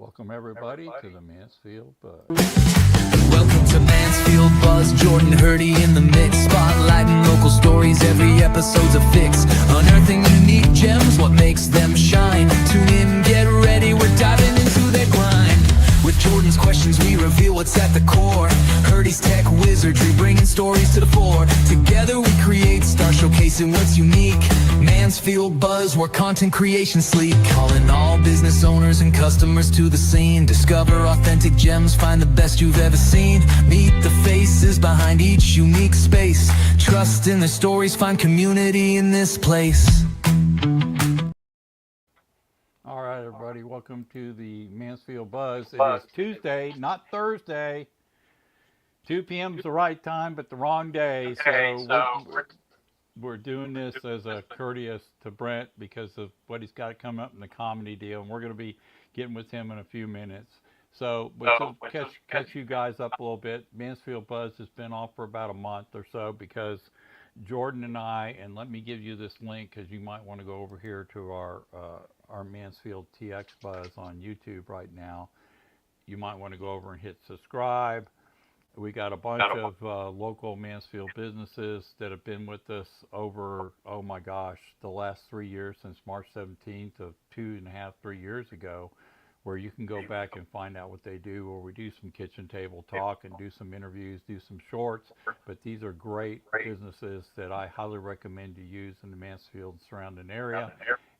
Welcome everybody to the Mansfield Buzz. Welcome to Mansfield Buzz, Jordan Hurdy in the mix, spotlighting local stories, every episode's a fix, unearthing unique gems, what makes them shine. Tune in, get ready, we're diving into their grind. With Jordan's questions, we reveal what's at the core. Hurdy's tech wizardry, bringing stories to the fore. Together we create, star showcasing what's unique. Mansfield Buzz, where content creation sleek. Calling all business owners and customers to the scene. Discover authentic gems, find the best you've ever seen. Meet the faces behind each unique space. Trust in their stories, find community in this place. All right, everybody, welcome to the Mansfield Buzz. It is Tuesday, not Thursday. 2 p.m. is the right time, but the wrong day. So we're doing this as a courteous to Brent because of what he's got coming up in the comedy deal, and we're going to be getting with him in a few minutes. So, but to catch you guys up a little bit, Mansfield Buzz has been off for about a month or so because Jordan and I, and let me give you this link because you might want to go over here to our Mansfield TX Buzz on YouTube right now. You might want to go over and hit subscribe. We got a bunch of local Mansfield businesses that have been with us over, oh my gosh, the last 3 years since March 17th of 2.5, 3 years ago, where you can go back and find out what they do, or we do some kitchen table talk and do some interviews, do some shorts. But these are great businesses that I highly recommend you use in the Mansfield surrounding area.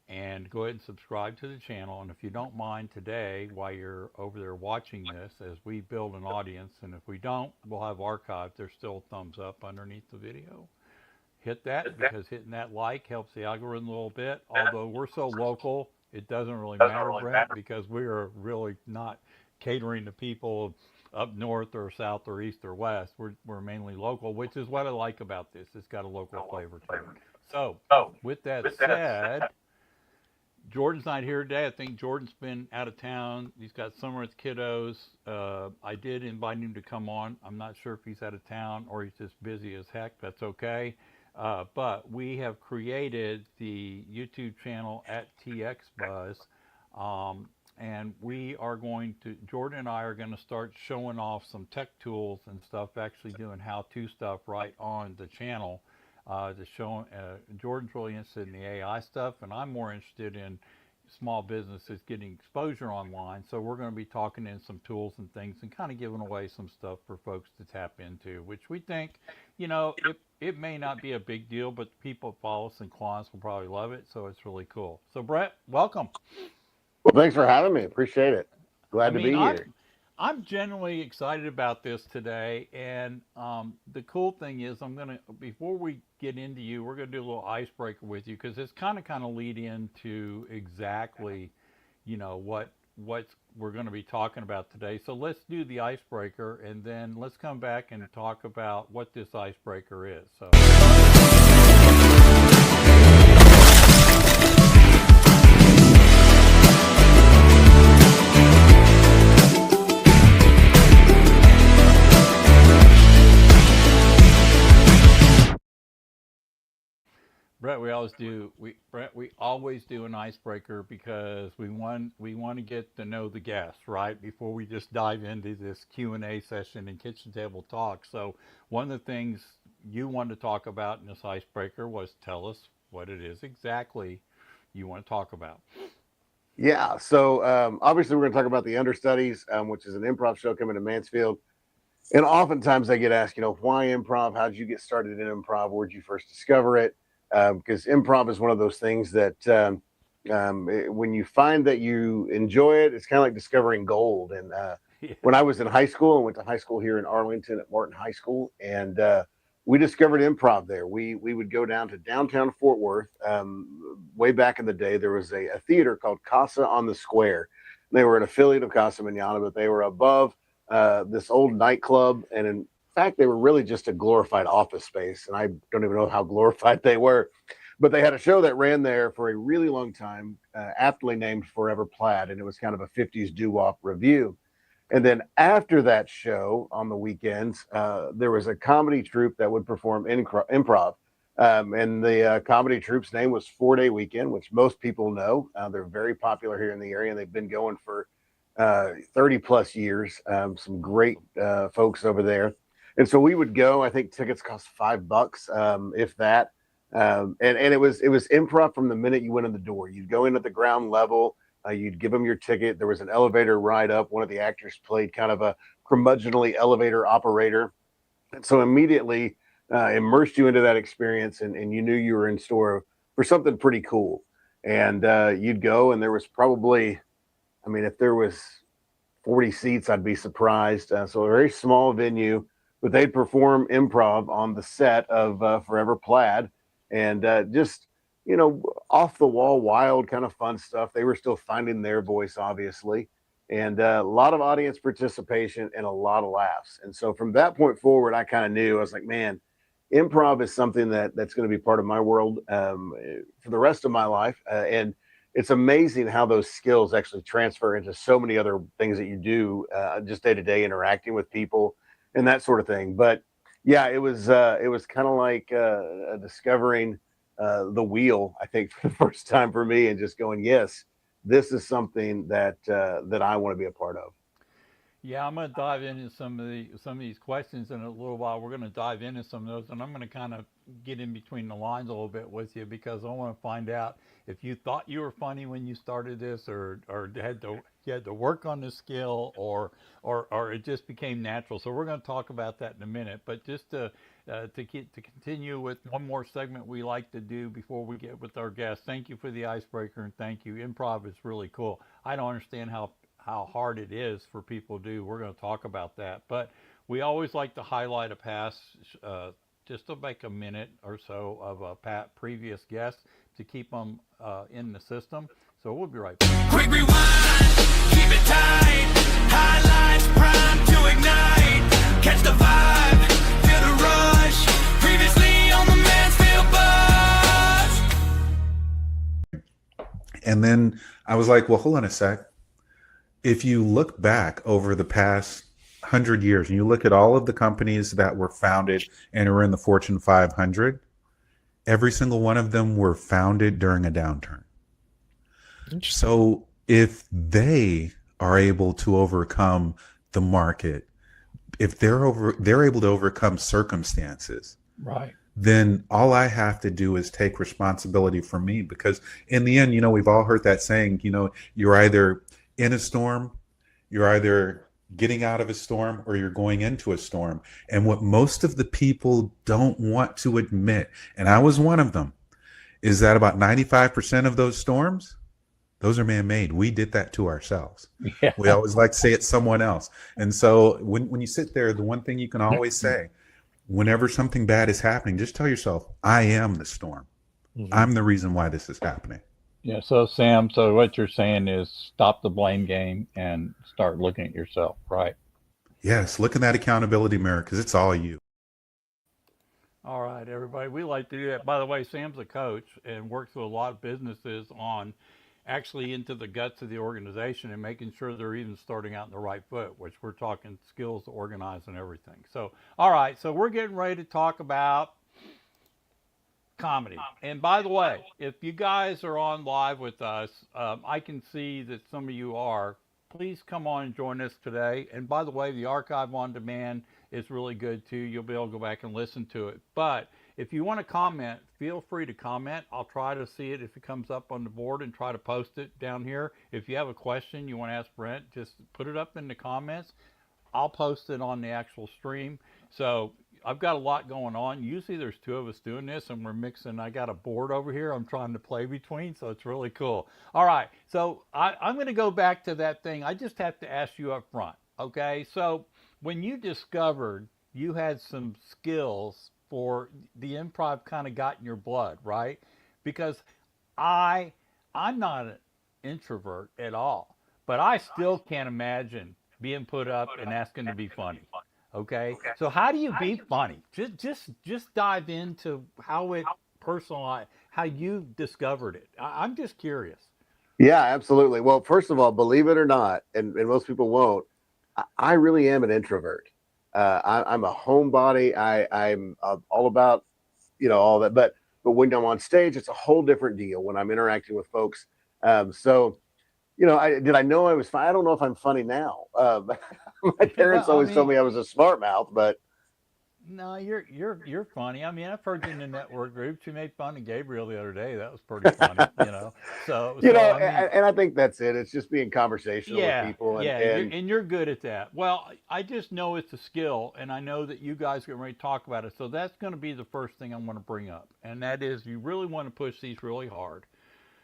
And go ahead and subscribe to the channel. And if you don't mind today, while you're over there watching this, as we build an audience, and if we don't, we'll have archived. There's still a thumbs up underneath the video. Hit that, because hitting that like helps the algorithm a little bit. Although we're so local, it doesn't really matter, Brent, because we are really not catering to people up north or south or east or west. We're mainly local, which is what I like about this. It's got a local flavor to it. So, with that said, Jordan's not here today. I think Jordan's been out of town. He's got summer with kiddos. I did invite him to come on. I'm not sure if he's out of town or he's just busy as heck. That's okay. But we have created the YouTube channel at TX Buzz. And we are going to, Jordan and I are going to start showing off some tech tools and stuff, actually doing how-to stuff right on the channel. To show Jordan's really interested in the AI stuff, and I'm more interested in small businesses getting exposure online. So we're going to be talking in some tools and things and kind of giving away some stuff for folks to tap into, which we think, it may not be a big deal, but the people that follow us and clients will probably love it. So it's really cool. So Brett, welcome. Well, thanks for having me. Appreciate it. Glad to be here. I'm genuinely excited about this today, and the cool thing is before we get into you, we're gonna do a little icebreaker with you, because it's kind of lead into exactly, what we're going to be talking about today. So let's do the icebreaker, and then let's come back and talk about what this icebreaker is. So. Brett, we always do an icebreaker because we want to get to know the guests, right, before we just dive into this Q&A session and kitchen table talk. So one of the things you wanted to talk about in this icebreaker was tell us what it is exactly you want to talk about. Yeah, so obviously we're going to talk about the Understudies, which is an improv show coming to Mansfield. And oftentimes I get asked, why improv? How did you get started in improv? Where'd you first discover it? Because improv is one of those things that when you find that you enjoy it, it's kind of like discovering gold. And when I was in high school, I went to high school here in Arlington at Martin High School, and we discovered improv there. We would go down to downtown Fort Worth. Way back in the day, there was a theater called Casa on the Square. They were an affiliate of Casa Manana, but they were above this old nightclub, and in fact, they were really just a glorified office space, and I don't even know how glorified they were. But they had a show that ran there for a really long time, aptly named Forever Plaid, and it was kind of a 50s doo-wop review. And then after that show on the weekends, there was a comedy troupe that would perform improv. And the comedy troupe's name was 4 Day Weekend, which most people know. They're very popular here in the area, and they've been going for 30 plus years, some great folks over there. And so we would go, I think tickets cost $5, if that. And it was improv from the minute you went in the door. You'd go in at the ground level, you'd give them your ticket. There was an elevator ride up. One of the actors played kind of a curmudgeonly elevator operator. And so immediately immersed you into that experience, and you knew you were in store for something pretty cool. And you'd go, and there was probably, I mean, if there was 40 seats, I'd be surprised. So a very small venue, but they'd perform improv on the set of Forever Plaid, and just, you know, off the wall, wild kind of fun stuff. They were still finding their voice, obviously, and a lot of audience participation and a lot of laughs. And so from that point forward, I kind of knew, I was like, man, improv is something that's going to be part of my world for the rest of my life. And it's amazing how those skills actually transfer into so many other things that you do just day to day, interacting with people and that sort of thing. But yeah, it was kind of like discovering the wheel, I think, for the first time for me, and just going, yes, this is something that I want to be a part of. Yeah, I'm going to dive into some of these questions in a little while. We're going to dive into some of those, and I'm going to kind of get in between the lines a little bit with you, because I want to find out if you thought you were funny when you started this, or you had to work on the skill, or it just became natural. So we're going to talk about that in a minute. But just to continue with one more segment we like to do before we get with our guests. Thank you for the icebreaker, and thank you. Improv is really cool. I don't understand how hard it is for people to do. We're going to talk about that. But we always like to highlight a past, just to make a minute or so of a previous guest to keep them in the system. So we'll be right back. Quick rewind, keep it tight. Highlights, prime to ignite. Catch the vibe, feel the rush. Previously on the Mansfield bus. And then I was like, well, hold on a sec. If you look back over the past 100 years and you look at all of the companies that were founded and are in the Fortune 500, every single one of them were founded during a downturn. So if they are able to overcome the market, if they're able to overcome circumstances, Right. then all I have to do is take responsibility for me. Because in the end, you know, we've all heard that saying, you know, you're either in a storm, you're either getting out of a storm, or you're going into a storm. And what most of the people don't want to admit, and I was one of them, is that about 95% of those storms, those are man-made. We did that to ourselves. Yeah. We always like to say it's someone else. And so when you sit there, the one thing you can always say, whenever something bad is happening, just tell yourself, I am the storm. Mm-hmm. I'm the reason why this is happening. Yeah. So Sam, so what you're saying is stop the blame game and start looking at yourself, right? Yes, look in that accountability mirror, because it's all you. All right, everybody. We like to do that. By the way, Sam's a coach and works with a lot of businesses on actually into the guts of the organization and making sure they're even starting out in the right foot, which we're talking skills to organize and everything. So, all right. So we're getting ready to talk about comedy. And by the way, if you guys are on live with us, I can see that some of you are. Please come on and join us today. And by the way, the archive on demand is really good too. You'll be able to go back and listen to it. But if you want to comment, feel free to comment. I'll try to see it if it comes up on the board and try to post it down here. If you have a question you want to ask Brent, just put it up in the comments. I'll post it on the actual stream. So I've got a lot going on. Usually there's two of us doing this and we're mixing. I got a board over here I'm trying to play between, so it's really cool. All right, so I'm going to go back to that thing. I just have to ask you up front, okay? So when you discovered you had some skills for the improv, kind of got in your blood, right? Because I'm not an introvert at all, but I still can't imagine being put up and asking to be funny. Okay. So how do you be funny? Just dive into how it personalized, how you discovered it. I'm just curious. Yeah, absolutely. Well, first of all, believe it or not, and most people won't, I really am an introvert. I'm a homebody. I'm all about, you know, all that. But when I'm on stage, it's a whole different deal when I'm interacting with folks. So I know I was funny? I don't know if I'm funny now. My parents Well, I always told mean, me I was a smart mouth, but no, you're funny. I mean, I've heard you in the network groups. You made fun of Gabriel the other day. That was pretty funny, you know. So I mean, and I think that's it. It's just being conversational with yeah, people, and yeah, you're good at that. Well, I just know it's a skill, and I know that you guys are ready to talk about it. So that's going to be the first thing I'm going to bring up, and that is you really want to push these really hard.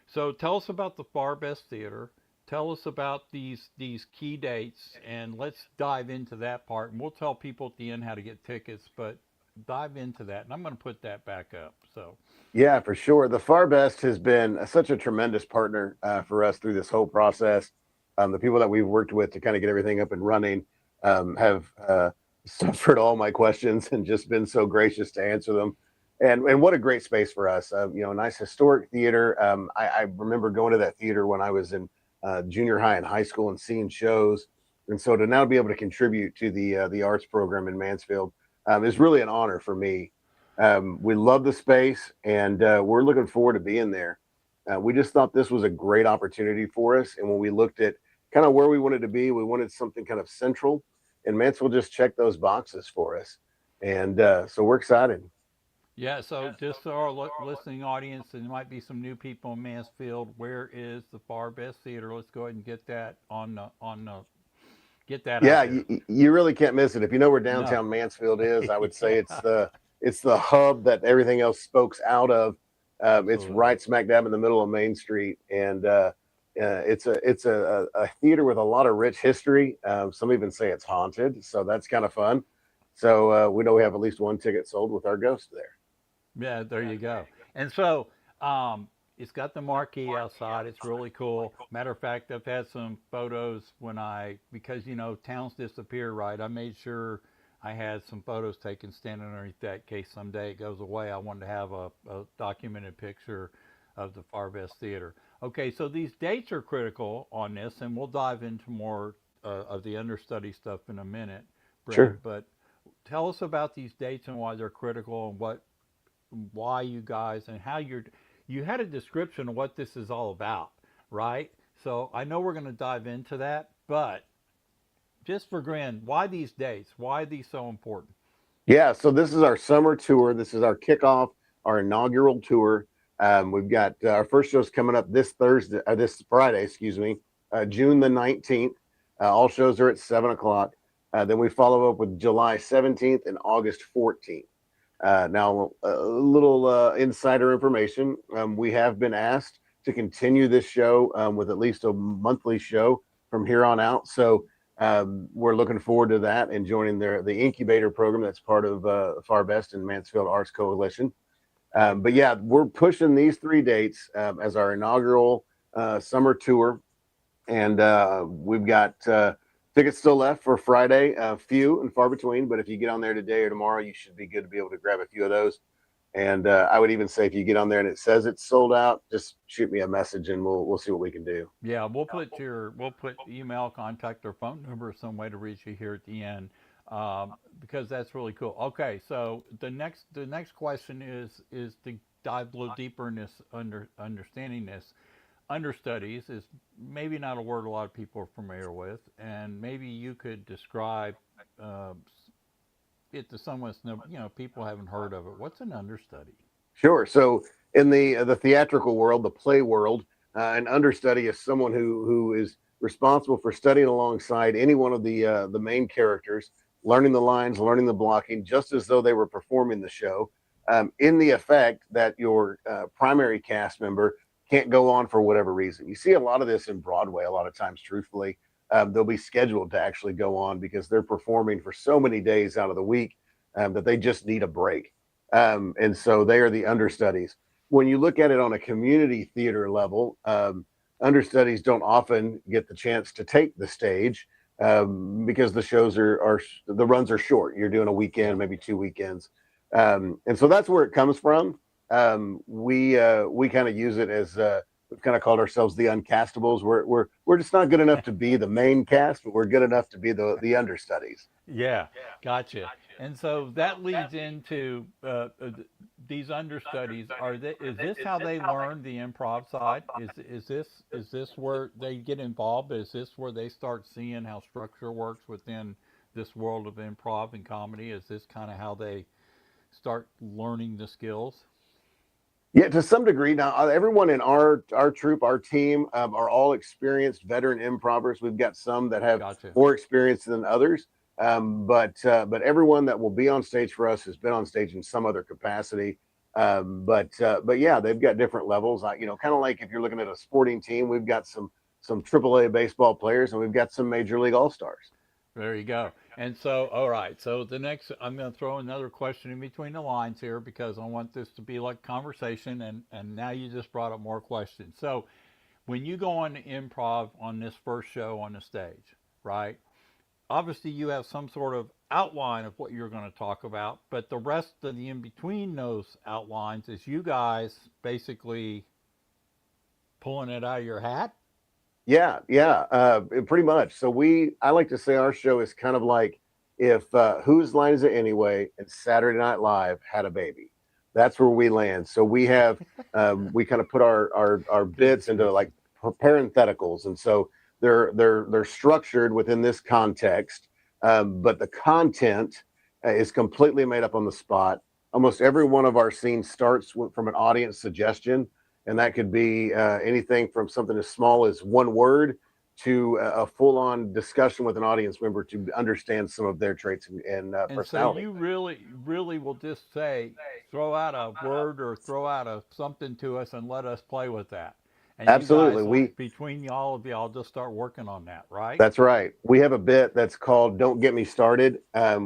So tell us about the Far Best Theater. Tell us about these key dates, and let's dive into that part. And we'll tell people at the end how to get tickets, but dive into that. And I'm going to put that back up. So yeah, for sure. The Far Best has been such a tremendous partner for us through this whole process. The people that we've worked with to kind of get everything up and running have suffered all my questions and just been so gracious to answer them. And what a great space for us. A nice historic theater. I remember going to that theater when I was in junior high and high school and seeing shows. And so to now be able to contribute to the arts program in Mansfield is really an honor for me. We love the space, and we're looking forward to being there. We just thought this was a great opportunity for us. And when we looked at kind of where we wanted to be, we wanted something kind of central, and Mansfield just checked those boxes for us. And so we're excited. yeah, so just so our listening audience, and there might be some new people in Mansfield. Where is the Far Best Theater? Let's go ahead and get that on the get that out Yeah, there. you really can't miss it. If you know where No. downtown Mansfield is, I would say Yeah. it's the hub that everything else spokes out of. It's Absolutely. right smack dab in the middle of Main Street, and it's a theater with a lot of rich history. Some even say it's haunted, so that's kind of fun. So we know we have at least one ticket sold with our ghost there. Yeah, there you go. And so it's got the marquee outside. It's really cool. Matter of fact, I've had some photos because towns disappear, right? I made sure I had some photos taken standing underneath that in case someday it goes away. I wanted to have a documented picture of the Far Best Theater. Okay, so these dates are critical on this, and we'll dive into more of the understudy stuff in a minute, Brent. Sure. But tell us about these dates and why they're critical and why you guys and how you had a description of what this is all about, right? So I know we're going to dive into that, but just for grin, why these dates? Why are these so important? Yeah, so this is our summer tour. This is our kickoff, our inaugural tour. We've got our first show's coming up this Friday, excuse me, June the 19th. All shows are at 7 o'clock. Then we follow up with July 17th and August 14th. Now, a little insider information. We have been asked to continue this show with at least a monthly show from here on out. So we're looking forward to that and joining the incubator program that's part of Far Best and Mansfield Arts Coalition. But yeah, we're pushing these 3 dates as our inaugural summer tour. And we've got tickets still left for Friday, few and far between. But if you get on there today or tomorrow, you should be good to be able to grab a few of those. And I would even say if you get on there and it says it's sold out, just shoot me a message and we'll see what we can do. Yeah, we'll put email, contact, or phone number, some way to reach you here at the end, because that's really cool. Okay, so the next question is to dive a little deeper in this understanding this. Understudies is maybe not a word a lot of people are familiar with, and maybe you could describe uh, it to someone that's people haven't heard of it. What's an understudy? Sure. So in the theatrical world, the play world, an understudy is someone who is responsible for studying alongside any one of the main characters, learning the lines, learning the blocking, just as though they were performing the show. In the effect that your primary cast member can't go on for whatever reason. You see a lot of this in Broadway. A lot of times, truthfully, they'll be scheduled to actually go on because they're performing for so many days out of the week that they just need a break. And so they are the understudies. When you look at it on a community theater level, understudies don't often get the chance to take the stage because the shows are the runs are short. You're doing a weekend, maybe 2 weekends, and so that's where it comes from. We kind of use it as we've kind of called ourselves the uncastables. We're just not good enough to be the main cast, but we're good enough to be the understudies. Yeah, gotcha. And so that leads into these understudies, is this how they learn the improv side? Is this where they get involved? Is this where they start seeing how structure works within this world of improv and comedy? Is this kind of how they start learning the skills? Yeah, to some degree. Now, everyone in our troupe, our team, are all experienced veteran improvers. We've got some that have Gotcha. more experience than others, but everyone that will be on stage for us has been on stage in some other capacity. But yeah, they've got different levels. Kind of like if you're looking at a sporting team, we've got some AAA baseball players, and we've got some Major League All Stars. There you go. And so, all right. So the next, I'm going to throw another question in between the lines here because I want this to be like conversation. And now you just brought up more questions. So when you go on improv on this first show on the stage, right? Obviously, you have some sort of outline of what you're going to talk about, but the rest of the in between those outlines is you guys basically pulling it out of your hat. Yeah, yeah, pretty much. So I like to say our show is kind of like if Whose Line Is It Anyway and Saturday Night Live had a baby. That's where we land. So we have we kind of put our bits into like parentheticals, and so they're structured within this context, but the content is completely made up on the spot. Almost every one of our scenes starts from an audience suggestion. And that could be anything from something as small as one word to a full-on discussion with an audience member to understand some of their traits and personality. So you really will just say, throw out a word or throw out something to us and let us play with that. And Absolutely. you guys, between all of y'all, just start working on that, right? That's right. We have a bit that's called "Don't Get Me Started,"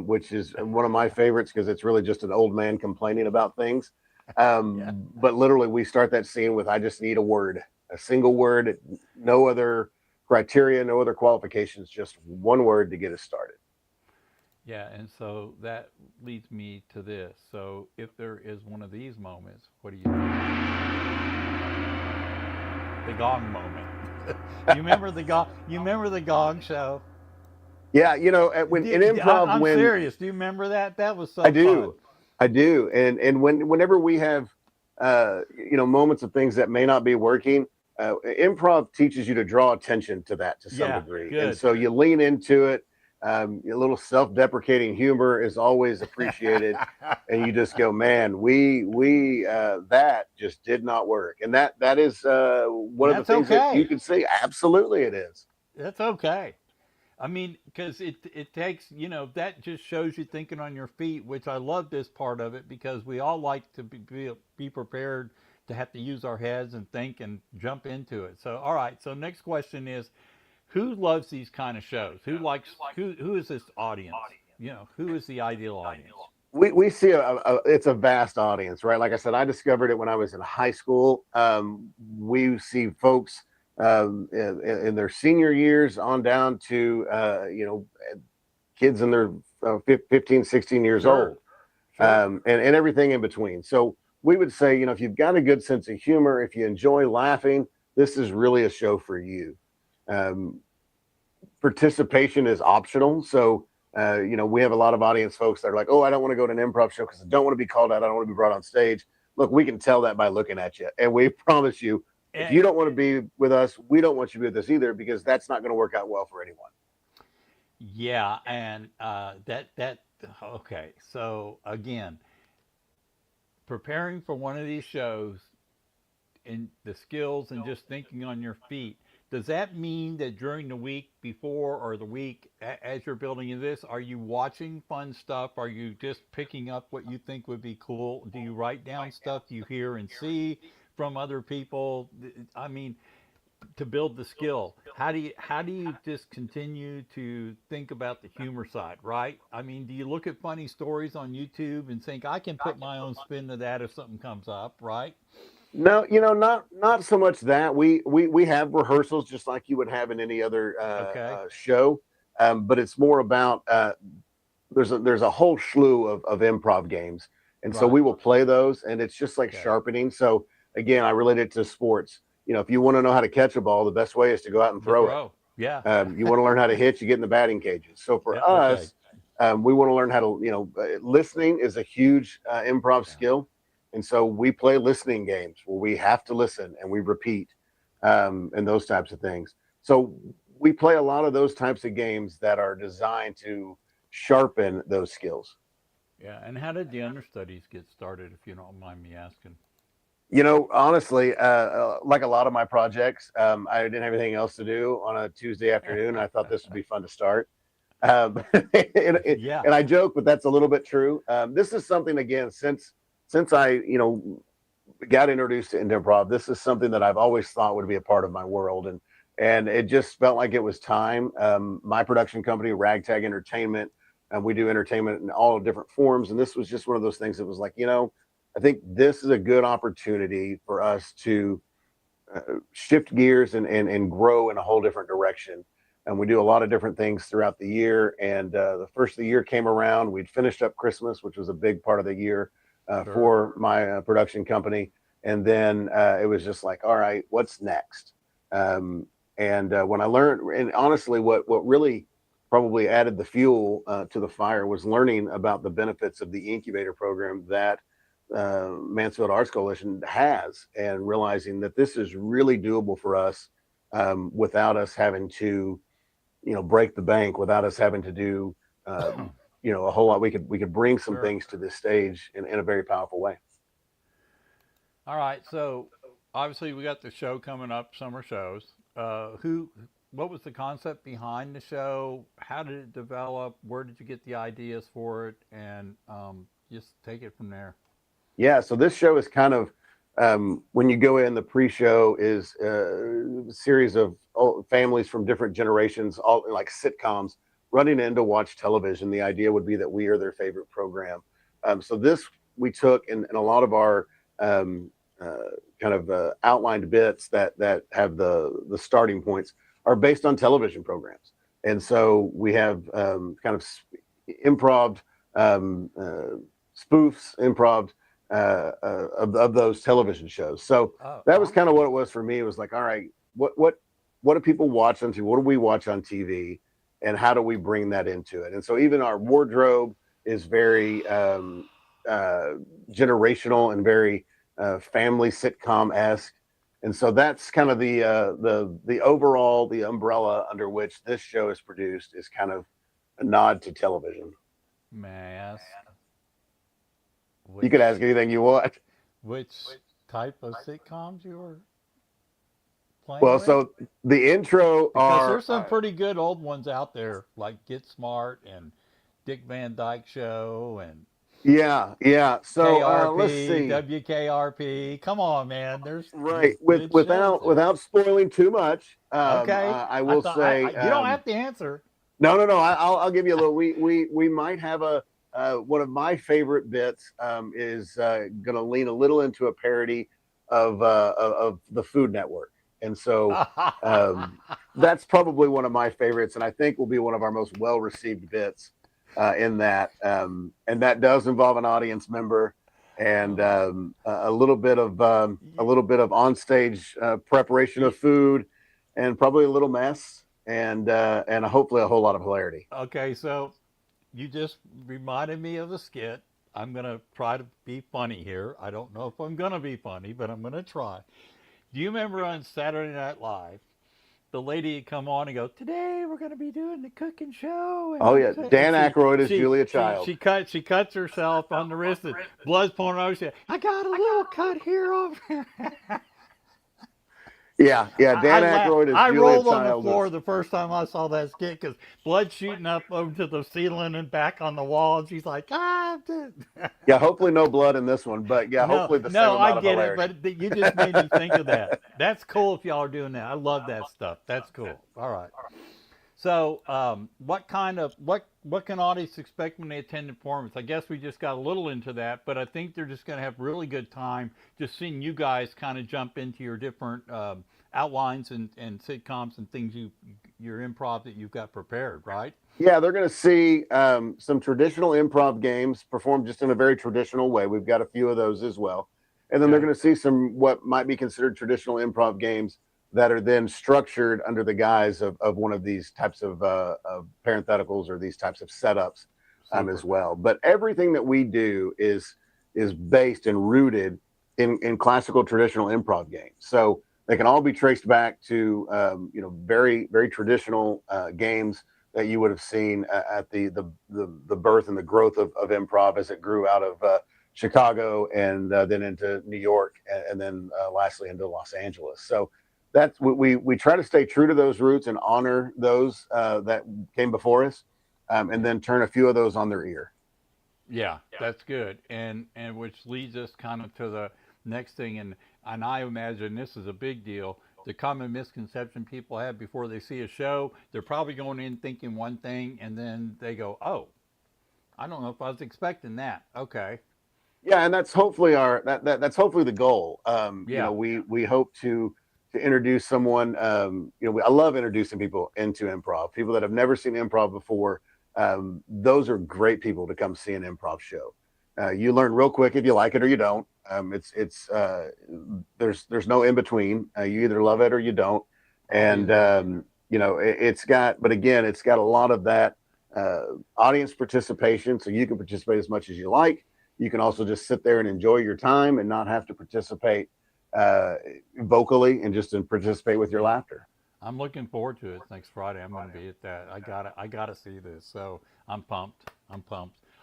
which is one of my favorites because it's really just an old man complaining about things. Yeah. But literally we start that scene with, I just need a single word, no other criteria, no other qualifications, just one word to get us started. Yeah, and so that leads me to this. So if there is one of these moments, what do you do? The gong moment. You remember the gong? You remember the gong show? Yeah, when in improv, I'm when serious. Do you remember that? That was so I do, fun. I do, and whenever we have moments of things that may not be working, improv teaches you to draw attention to that to some degree, good. and so you lean into it. A little self-deprecating humor is always appreciated, and you just go, man, we that just did not work, and that is one of the things that you can see. Absolutely, it is. That's okay. I mean, because it takes, that just shows you thinking on your feet, which I love this part of it because we all like to be prepared to have to use our heads and think and jump into it. So, all right. So next question is, who loves these kind of shows? Who is this audience? Who is the ideal audience? We see it's a vast audience, right? Like I said, I discovered it when I was in high school. We see folks in their senior years on down to kids in their 15, 16 years old, and everything in between. So we would say, if you've got a good sense of humor, if you enjoy laughing, this is really a show for you. Participation is optional. So we have a lot of audience folks that are like, oh, I don't want to go to an improv show because I don't want to be called out. I don't want to be brought on stage. Look, we can tell that by looking at you. And we promise you, if you don't want to be with us, we don't want you to be with us either, because that's not going to work out well for anyone. Yeah, and okay. So again, preparing for one of these shows and the skills and just thinking on your feet, does that mean that during the week before or the week as you're building this, are you watching fun stuff? Are you just picking up what you think would be cool? Do you write down stuff you hear and see from other people? I mean, to build the skill, how do you just continue to think about the humor side, right? I mean, do you look at funny stories on YouTube and think I can put my own spin to that if something comes up, right? No, not so much that. We have rehearsals just like you would have in any other show, but it's more about there's a whole slew of improv games, and so we will play those, and it's just like sharpening. So again, I relate it to sports. If you want to know how to catch a ball, the best way is to go out and throw it. Yeah. You want to learn how to hit, you get in the batting cages. So for us, we want to learn how to, listening is a huge improv skill. And so we play listening games where we have to listen and we repeat, and those types of things. So we play a lot of those types of games that are designed to sharpen those skills. Yeah. And how did the understudies get started, if you don't mind me asking? Honestly, like a lot of my projects, I didn't have anything else to do on a Tuesday afternoon. I thought this would be fun to start. Yeah. And I joke, but that's a little bit true. This is something, again, since I, got introduced to improv, this is something that I've always thought would be a part of my world. And it just felt like it was time. My production company, Ragtag Entertainment, and we do entertainment in all different forms. And this was just one of those things that was like, I think this is a good opportunity for us to shift gears and grow in a whole different direction. And we do a lot of different things throughout the year. And the first of the year came around, we'd finished up Christmas, which was a big part of the year Sure. for my production company. And then it was just like, all right, what's next? When I learned, and honestly, what really probably added the fuel to the fire was learning about the benefits of the incubator program that Mansfield Arts Coalition has, and realizing that this is really doable for us without us having to, break the bank, without us having to do, a whole lot. We could bring some Sure. things to this stage in a very powerful way. All right. So obviously we got the show coming up, summer shows. What was the concept behind the show? How did it develop? Where did you get the ideas for it? And just take it from there. Yeah, so this show is kind of when you go in, the pre-show is a series of families from different generations, all like sitcoms, running in to watch television. The idea would be that we are their favorite program. So this we took in a lot of our kind of outlined bits that have the starting points are based on television programs. And so we have kind of improv spoofs, improv of those television shows. So that was kind of what it was for me. It was like, all right, what do people watch on TV? What do we watch on TV? And how do we bring that into it? And so even our wardrobe is very generational and very family sitcom-esque. And so that's kind of the overall, the umbrella under which this show is produced is kind of a nod to television. May I ask? You could ask anything you want. Which type of sitcoms you were playing Well, with? so the intro Because are there's some pretty good old ones out there, like Get Smart and Dick Van Dyke Show and yeah. So KRP, let's see. WKRP. Come on, man. There's Right, good shows there. without spoiling too much. Okay. I will say you don't have to answer. No. I'll give you a little. We might have a one of my favorite bits is going to lean a little into a parody of the Food Network, and so that's probably one of my favorites, and I think will be one of our most well received bits in that. And that does involve an audience member and a little bit of onstage preparation of food, and probably a little mess, and hopefully a whole lot of hilarity. Okay, so you just reminded me of the skit. I'm going to try to be funny here. I don't know if I'm going to be funny, but I'm going to try. Do you remember on Saturday Night Live, the lady would come on and go, today we're going to be doing the cooking show. And Oh, yeah. Dan Aykroyd is Julia Child. She cuts herself on the wrist and blood's pouring out. She said, I got a little cut here over here. Yeah. Dan Aykroyd is I Julia rolled Child. on the floor the first time I saw that skit because blood shooting up over to the ceiling and back on the wall. And she's like, Yeah, hopefully no blood in this one, but yeah, hopefully the same amount of hilarity. No, I get it, but you just made me think of that. That's cool if y'all are doing that. I love that stuff. That's cool. All right. So, what can audience expect when they attend the performance? I guess we just got a little into that, but I think they're just going to have really good time just seeing you guys kind of jump into your different outlines and sitcoms and things your improv that you've got prepared, right? Yeah, they're going to see some traditional improv games performed just in a very traditional way. We've got a few of those as well. And then they're going to see some what might be considered traditional improv games that are then structured under the guise of one of these types of parentheticals or these types of setups as well. But everything that we do is is based and rooted in classical traditional improv games. So they can all be traced back to very, very traditional games that you would have seen at the birth and the growth of improv as it grew out of Chicago and then into New York and then lastly into Los Angeles. So that's we try to stay true to those roots and honor those that came before us, and then turn a few of those on their ear. Yeah, that's good. And which leads us kind of to the next thing, and I imagine this is a big deal. The common misconception people have before they see a show, they're probably going in thinking one thing, and then they go, "Oh, I don't know if I was expecting that." Okay. Yeah, and that's hopefully that's hopefully the goal. Yeah. We hope to introduce someone. I love introducing people into improv. People that have never seen improv before. Those are great people to come see an improv show. You learn real quick if you like it or you don't. There's no in between. You either love it or you don't. And it's got a lot of that audience participation, so you can participate as much as you like. You can also just sit there and enjoy your time and not have to participate vocally and just participate with your laughter. I'm looking forward to it next Friday. I'm going to be at that. I gotta see this. So I'm pumped.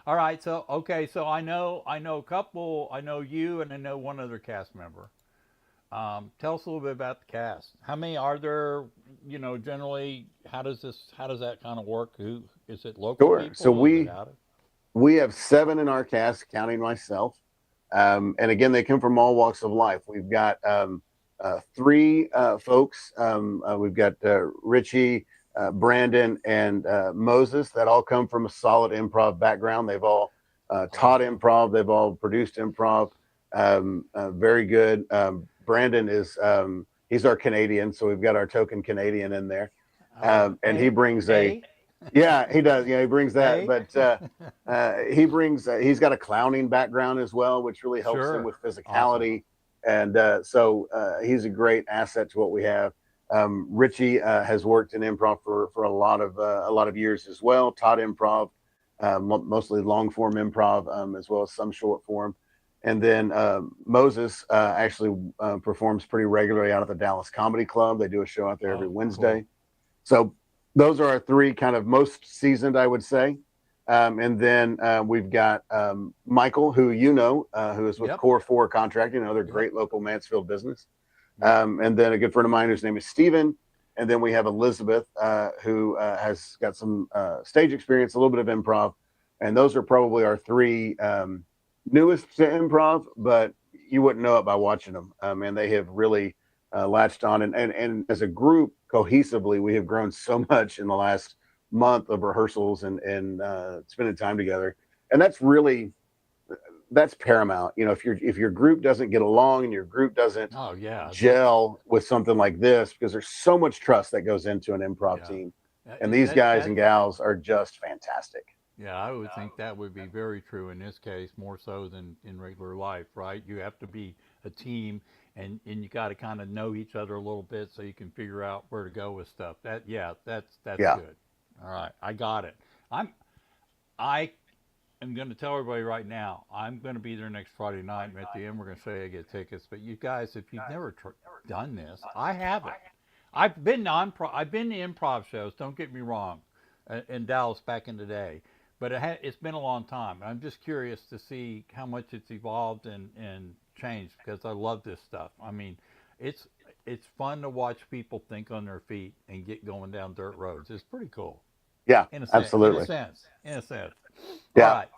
All right. So okay. So I know a couple. I know you, and I know one other cast member. Tell us a little bit about the cast. How many are there? Generally, how does that kind of work? Who is it? Local Sure. people? So Is it out of- we have 7 in our cast, counting myself. And again, they come from all walks of life. We've got 3 folks. We've got Richie, Brandon, and Moses that all come from a solid improv background. They've all taught improv. They've all produced improv. Very good. Brandon is he's our Canadian, so we've got our token Canadian in there, and he brings yeah, he does. Yeah, he brings that, but he's got a clowning background as well, which really helps him with physicality. Awesome. And so he's a great asset to what we have. Richie has worked in improv for a lot of years as well. Taught improv, mostly long form improv, as well as some short form. And then Moses actually performs pretty regularly out of the Dallas Comedy Club. They do a show out there every Wednesday. Cool. So those are our 3 kind of most seasoned, I would say. And then we've got Michael, who who is with Core 4 Contracting, another great local Mansfield business. And then a good friend of mine whose name is Steven. And then we have Elizabeth, who has got some stage experience, a little bit of improv. And those are probably our 3 newest to improv, but you wouldn't know it by watching them. And they have really latched on. And as a group, cohesively, we have grown so much in the last month of rehearsals and spending time together. And that's paramount. If your group doesn't get along and your group doesn't gel with something like this, because there's so much trust that goes into an improv team. And these guys and gals are just fantastic. Yeah, I would think that would be very true in this case, more so than in regular life, right? You have to be a team, and you got to kind of know each other a little bit so you can figure out where to go with stuff. That's good. All right, I got it. I am going to tell everybody right now, I'm going to be there next Friday night, and at the end we're going to say I get tickets. But you guys, if you've never done this, I haven't. I've been to improv shows. Don't get me wrong, in Dallas back in the day. But it's been a long time. I'm just curious to see how much it's evolved and changed, because I love this stuff. I mean, it's fun to watch people think on their feet and get going down dirt roads. It's pretty cool. Yeah, absolutely. In a sense. Yeah. All right.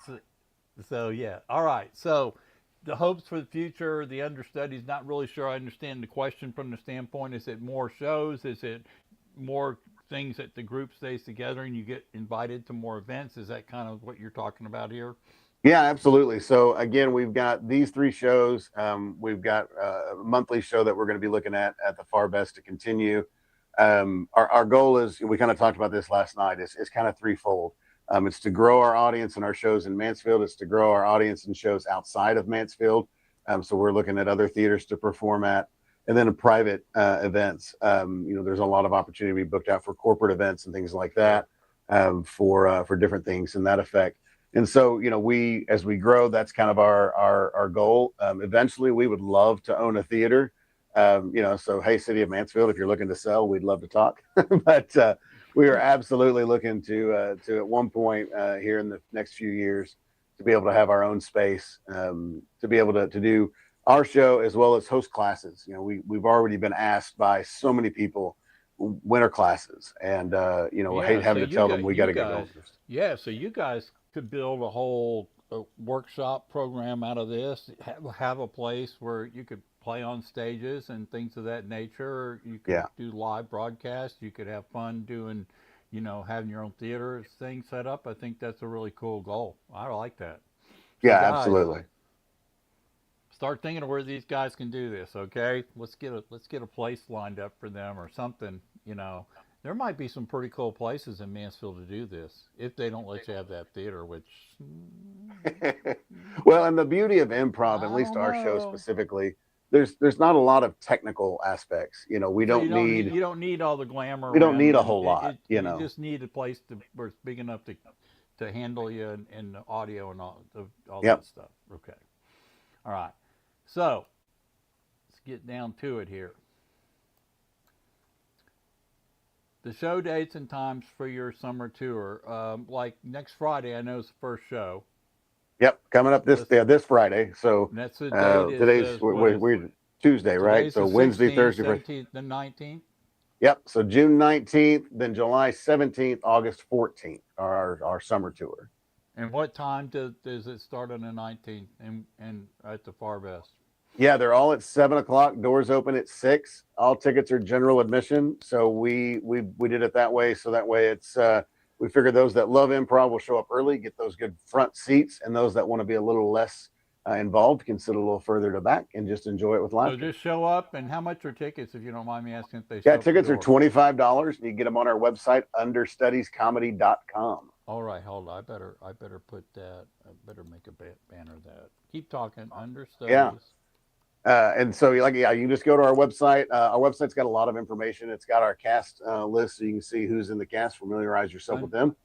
So yeah. All right. So the hopes for the future, the Understudies, not really sure I understand the question from the standpoint. Is it more shows? Is it more things that the group stays together and you get invited to more events? Is that kind of what you're talking about here? Yeah, absolutely. So again, we've got these 3 shows. We've got a monthly show that we're going to be looking at the Farr Best to continue. Our goal is, we kind of talked about this last night, is kind of threefold. It's to grow our audience and our shows in Mansfield. It's to grow our audience and shows outside of Mansfield. So we're looking at other theaters to perform at. And then private events. There's a lot of opportunity to be booked out for corporate events and things like that, for different things in that effect. And so, as we grow, that's kind of our goal. Eventually, we would love to own a theater. So hey, City of Mansfield, if you're looking to sell, we'd love to talk. But we are absolutely looking to at one point here in the next few years to be able to have our own space, to be able to do our show as well as host classes. We've already been asked by so many people winter classes, and I hate having to tell them we got to get going. Yeah, so you guys could build a whole workshop program out of this. Have a place where you could play on stages and things of that nature. You could do live broadcasts. You could have fun doing, having your own theater thing set up. I think that's a really cool goal. I like that. So yeah, guys, absolutely. Start thinking of where these guys can do this. Okay, let's get a place lined up for them or something. There might be some pretty cool places in Mansfield to do this if they don't let you have that theater, which. Well, and the beauty of improv, at least our show specifically, there's not a lot of technical aspects. We so don't need you don't need all the glamour. We don't need a whole lot. You just need a place where it's big enough to handle you and the audio and all that stuff. Okay. All right. So let's get down to it here. The show dates and times for your summer tour, like next Friday, I know is the first show. Yep, coming up this Friday. So that's the date today's we're Tuesday, right? So Wednesday, 16th, Thursday, 17th, the 19th. Yep. So June 19th, then July 17th, August 14th are our summer tour. And what time does it start on the 19th and at the Farr Best? Yeah, they're all at 7:00. Doors open at 6. All tickets are general admission. So we did it that way. So that way it's we figured those that love improv will show up early, get those good front seats, and those that want to be a little less involved can sit a little further to back and just enjoy it with laughter. So just show up. And how much are tickets, if you don't mind me asking? If they yeah, tickets are $25. You can get them on our website, understudiescomedy.com. All right, hold on. I better put that. I better make a banner of that. Keep talking. Understudies. Yeah. And so you can just go to our website. Our website's got a lot of information. It's got our cast list, so you can see who's in the cast, familiarize yourself with them.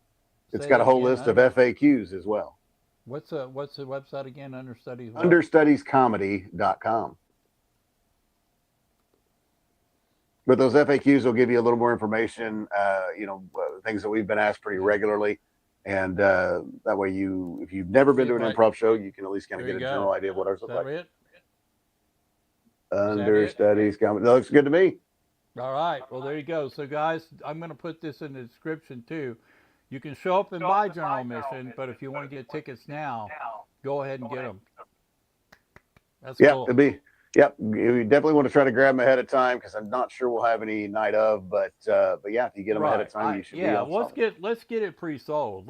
It's got a whole list of FAQs as well. What's the website again? Understudies. Understudiescomedy.com. But those FAQs will give you a little more information, things that we've been asked pretty regularly. And that way if you've never been to an improv show, you can at least kind of get a general idea of what ours look like. It? Understudies comedy. That looks good to me. All right. Well, there you go. So, guys, I'm going to put this in the description too. You can show up and buy general admission, but if you want to get tickets now, go ahead and get them. That's cool. You definitely want to try to grab them ahead of time because I'm not sure we'll have any night of, but yeah, if you get them ahead of time, you should be on let's get it pre-sold.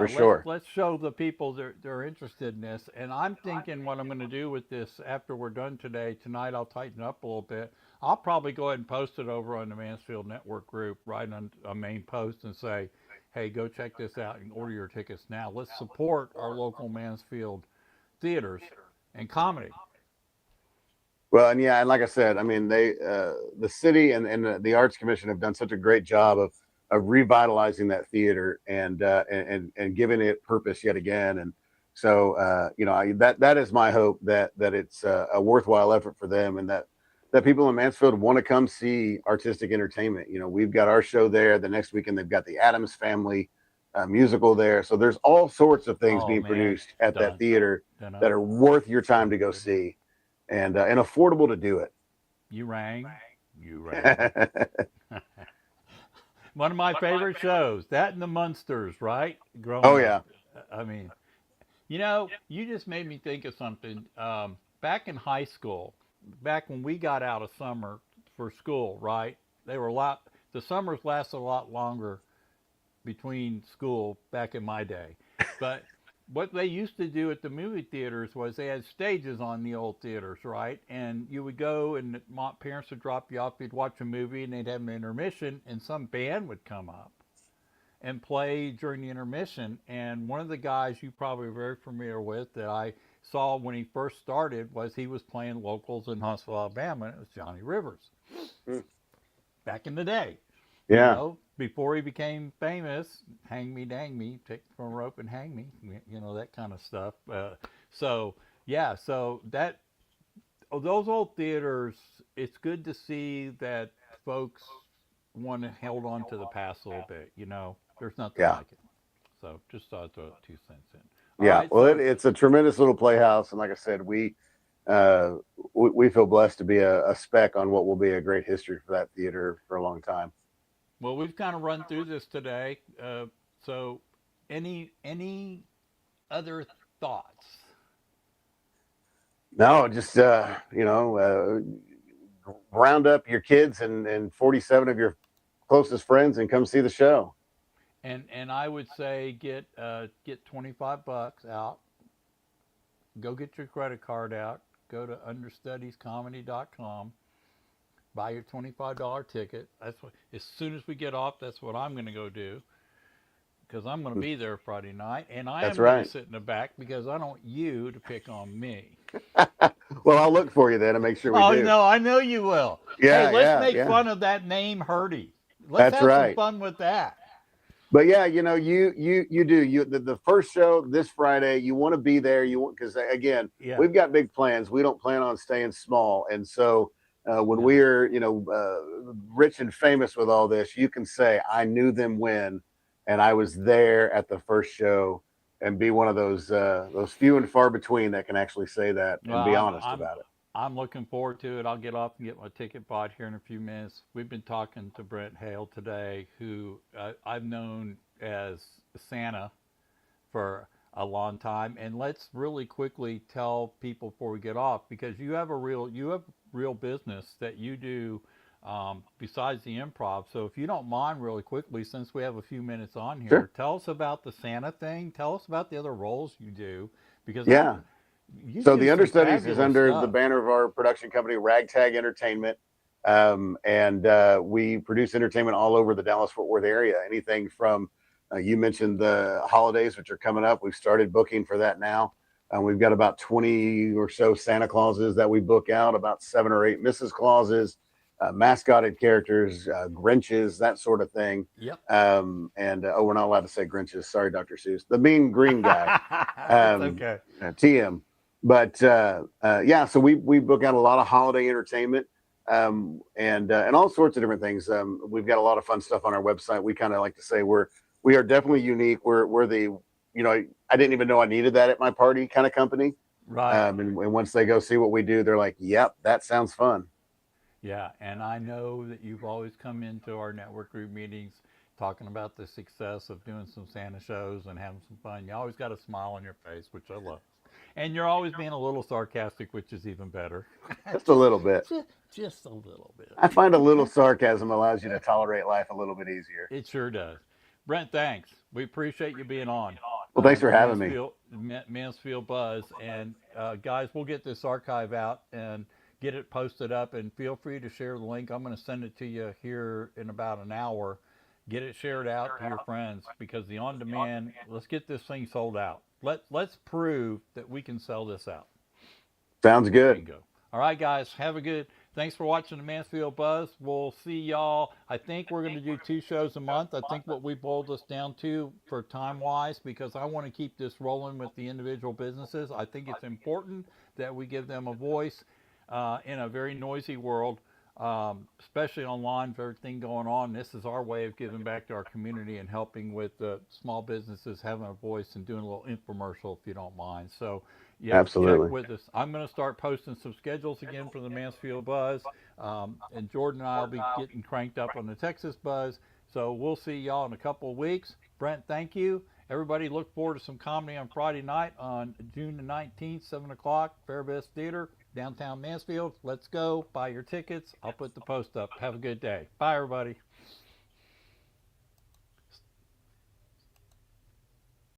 Sure. Let's show the people they're interested in this. And I'm thinking what I'm going to do with this after we're done tonight, I'll tighten up a little bit. I'll probably go ahead and post it over on the Mansfield Network group, right on a main post, and say, hey, go check this out and order your tickets now. Let's support our local Mansfield theaters and comedy. Well, and like I said, I mean, the city and the Arts Commission have done such a great job of revitalizing that theater and giving it purpose yet again. And so, that is my hope that it's a worthwhile effort for them, and that people in Mansfield want to come see artistic entertainment. We've got our show there. The next weekend, they've got the Addams Family musical there. So there's all sorts of things being produced at that theater that are worth your time to go see. And affordable to do it. You rang. One of my favorite shows. That and the Munsters, right? Growing up. I mean, you just made me think of something. Back in high school, back when we got out of summer for school, right? The summers lasted a lot longer between school back in my day, but. What they used to do at the movie theaters was they had stages on the old theaters, right? And you would go and parents would drop you off, you'd watch a movie, and they'd have an intermission, and some band would come up and play during the intermission. And one of the guys you probably are very familiar with that I saw when he first started he was playing locals in Huntsville, Alabama, and it was Johnny Rivers. Back in the day. Yeah. before he became famous, hang me, dang me, take from a rope and hang me, that kind of stuff. So yeah, so that those old theaters, it's good to see that folks want to hold on to the past a little bit. There's nothing Yeah. like it. So just thought I'd throw 2 cents in. All Yeah. right, Well, so it's a tremendous little playhouse. And like I said, uh, we feel blessed to be a speck on what will be a great history for that theater for a long time. well, we've kind of run through this today. So any other thoughts? No, just, round up your kids and 47 of your closest friends and come see the show. And I would say get $25 out. Go get your credit card out. Go to understudiescomedy.com. Buy your $25 ticket. That's what. As soon as we get off, that's what I'm going to go do, because I'm going to be there Friday night, and I That's am going to right. sit in the back because I don't want you to pick on me. Well, I'll look for you then and make sure we Oh do. no, I know you will. Hey, Yeah, let's yeah, make yeah. fun of that name, Hurdy. Let's That's have some right. fun with that. But yeah, you do the first show this Friday. You want to be there. You want, because again, Yeah. we've got big plans. We don't plan on staying small, and so when No. we're rich and famous with all this, you can say I knew them when, and I was there at the first show, and be one of those few and far between that can actually say that Well, and be honest about it. I'm looking forward to it. I'll get off and get my ticket bought here in a few minutes. We've been talking to Brent Hale today, who I've known as Santa for a long time. And let's really quickly tell people before we get off, because you have real business that you do besides the improv. So if you don't mind, really quickly, since we have a few minutes on here, Sure. tell us about the Santa thing. Tell us about the other roles you do, because Yeah. you So do the some Understudies is fabulous under the stuff. banner of our production company, Ragtag Entertainment. And we produce entertainment all over the Dallas-Fort Worth area. Anything from, you mentioned the holidays, which are coming up. We've started booking for that now. We've got about 20 or so Santa Clauses that we book out, about 7 or 8 Mrs. Clauses, mascotted characters, Grinches, that sort of thing. Yep. We're not allowed to say Grinches. Sorry, Dr. Seuss. The mean green guy. It's okay. TM. But yeah, so we book out a lot of holiday entertainment, and all sorts of different things. We've got a lot of fun stuff on our website. We kind of like to say we are definitely unique. We're the I didn't even know I needed that at my party kind of company. Right. And once they go see what we do, they're like, "Yep, that sounds fun." Yeah, and I know that you've always come into our network group meetings talking about the success of doing some Santa shows and having some fun. You always got a smile on your face, which I love. And you're always being a little sarcastic, which is even better. Just a little bit. Just a little bit. I find a little sarcasm allows you to tolerate life a little bit easier. It sure does. Brent, thanks. We appreciate you being on. Well, thanks for having me. Mansfield Buzz. And guys, we'll get this archive out and get it posted up. And feel free to share the link. I'm going to send it to you here in about an hour. Get it shared out to your friends, because the on-demand, let's get this thing sold out. Let's prove that we can sell this out. Sounds good. Bingo. All right, guys, have a good. Thanks for watching the Mansfield Buzz. We'll see y'all. I think we're going to do 2 shows a month. I think what we boiled us down to for time-wise, because I want to keep this rolling with the individual businesses. I think it's important that we give them a voice in a very noisy world, especially online with everything going on. This is our way of giving back to our community and helping with small businesses having a voice and doing a little infomercial, if you don't mind. So, yeah, Absolutely. check with us. I'm going to start posting some schedules again for the Mansfield Buzz, and Jordan and I will be getting cranked up on the Texas Buzz. So we'll see y'all in a couple of weeks. Brent, thank you. Everybody look forward to some comedy on Friday night on June the 19th, 7 o'clock, Fairbest Theater, downtown Mansfield. Let's go. Buy your tickets. I'll put the post up. Have a good day. Bye, everybody.